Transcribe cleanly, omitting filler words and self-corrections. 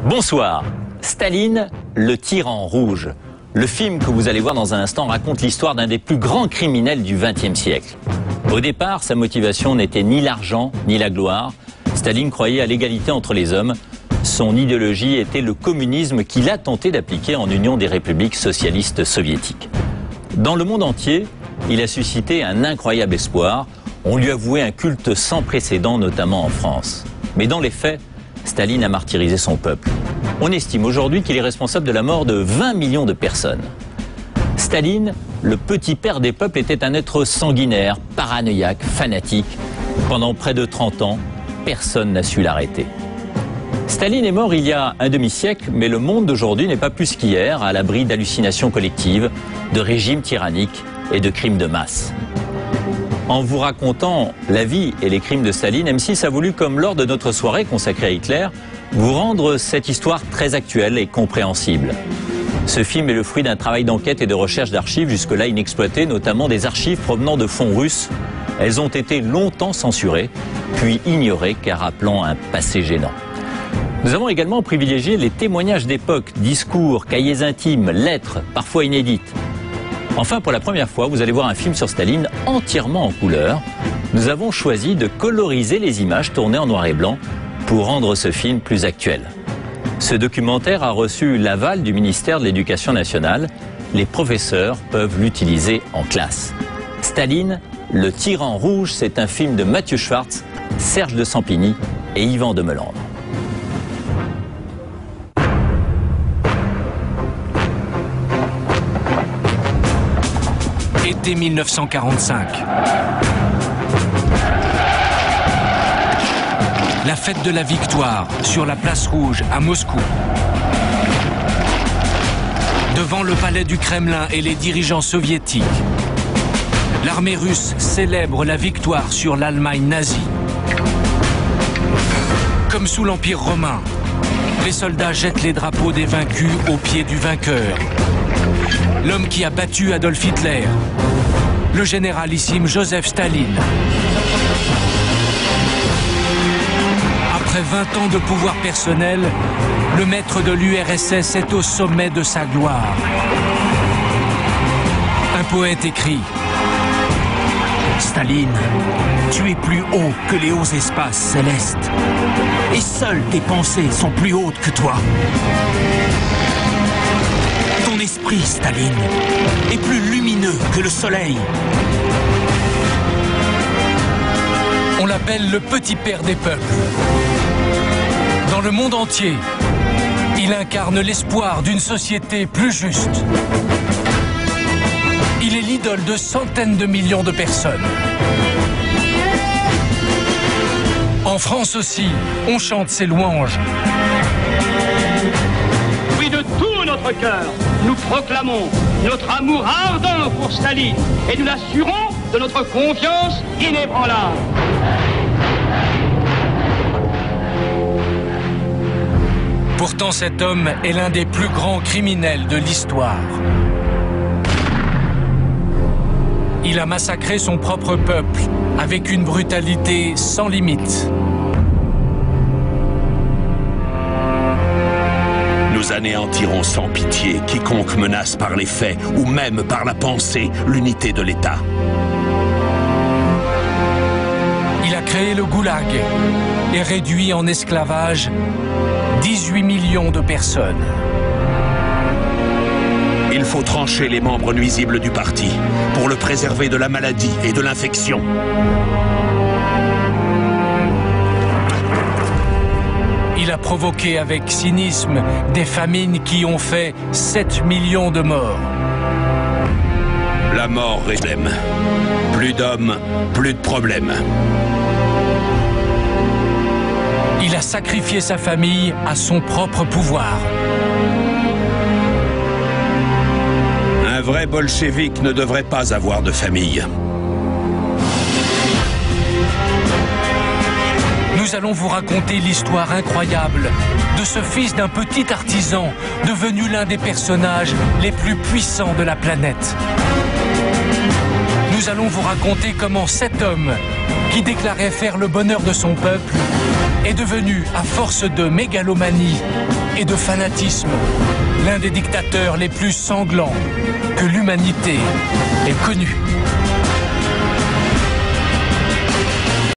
Bonsoir. Staline, le tyran rouge. Le film que vous allez voir dans un instant raconte l'histoire d'un des plus grands criminels du XXe siècle. Au départ, sa motivation n'était ni l'argent ni la gloire. Staline croyait à l'égalité entre les hommes. Son idéologie était le communisme qu'il a tenté d'appliquer en Union des républiques socialistes soviétiques. Dans le monde entier, il a suscité un incroyable espoir. On lui a voué un culte sans précédent, notamment en France. Mais dans les faits, Staline a martyrisé son peuple. On estime aujourd'hui qu'il est responsable de la mort de 20 millions de personnes. Staline, le petit père des peuples, était un être sanguinaire, paranoïaque, fanatique. Pendant près de 30 ans, personne n'a su l'arrêter. Staline est mort il y a un demi-siècle, mais le monde d'aujourd'hui n'est pas plus qu'hier, à l'abri d'hallucinations collectives, de régimes tyranniques et de crimes de masse. En vous racontant la vie et les crimes de Staline, M6 a voulu, comme lors de notre soirée consacrée à Hitler, vous rendre cette histoire très actuelle et compréhensible. Ce film est le fruit d'un travail d'enquête et de recherche d'archives jusque-là inexploitées, notamment des archives provenant de fonds russes. Elles ont été longtemps censurées, puis ignorées car rappelant un passé gênant. Nous avons également privilégié les témoignages d'époque, discours, cahiers intimes, lettres, parfois inédites. Enfin, pour la première fois, vous allez voir un film sur Staline entièrement en couleur. Nous avons choisi de coloriser les images tournées en noir et blanc pour rendre ce film plus actuel. Ce documentaire a reçu l'aval du ministère de l'Éducation nationale. Les professeurs peuvent l'utiliser en classe. Staline, le tyran rouge, c'est un film de Mathieu Schwartz, Serge de Sampigny et Yvan de Melandre. Été 1945. La fête de la victoire sur la place rouge à Moscou. Devant le palais du Kremlin et les dirigeants soviétiques, l'armée russe célèbre la victoire sur l'Allemagne nazie. Comme sous l'Empire romain, les soldats jettent les drapeaux des vaincus aux pieds du vainqueur. L'homme qui a battu Adolf Hitler, le généralissime Joseph Staline. Après 20 ans de pouvoir personnel, le maître de l'URSS est au sommet de sa gloire. Un poète écrit: Staline, tu es plus haut que les hauts espaces célestes, et seules tes pensées sont plus hautes que toi. Ton esprit, Staline, est plus lumineux que le soleil. On l'appelle le petit père des peuples. Dans le monde entier, il incarne l'espoir d'une société plus juste. Il est l'idole de centaines de millions de personnes. En France aussi, on chante ses louanges. Oui, de tout notre cœur, nous proclamons notre amour ardent pour Staline et nous l'assurons de notre confiance inébranlable. Pourtant, cet homme est l'un des plus grands criminels de l'histoire. Il a massacré son propre peuple avec une brutalité sans limite. Nous anéantirons sans pitié quiconque menace par les faits ou même par la pensée l'unité de l'État. Il a créé le goulag et réduit en esclavage 18 millions de personnes. Il faut trancher les membres nuisibles du parti pour le préserver de la maladie et de l'infection. Il a provoqué avec cynisme des famines qui ont fait 7 millions de morts. La mort est le problème. Plus d'hommes, plus de problèmes. Il a sacrifié sa famille à son propre pouvoir. Un vrai bolchevique ne devrait pas avoir de famille. Nous allons vous raconter l'histoire incroyable de ce fils d'un petit artisan devenu l'un des personnages les plus puissants de la planète. Nous allons vous raconter comment cet homme, qui déclarait faire le bonheur de son peuple, est devenu, à force de mégalomanie et de fanatisme. L'un des dictateurs les plus sanglants que l'humanité ait connu.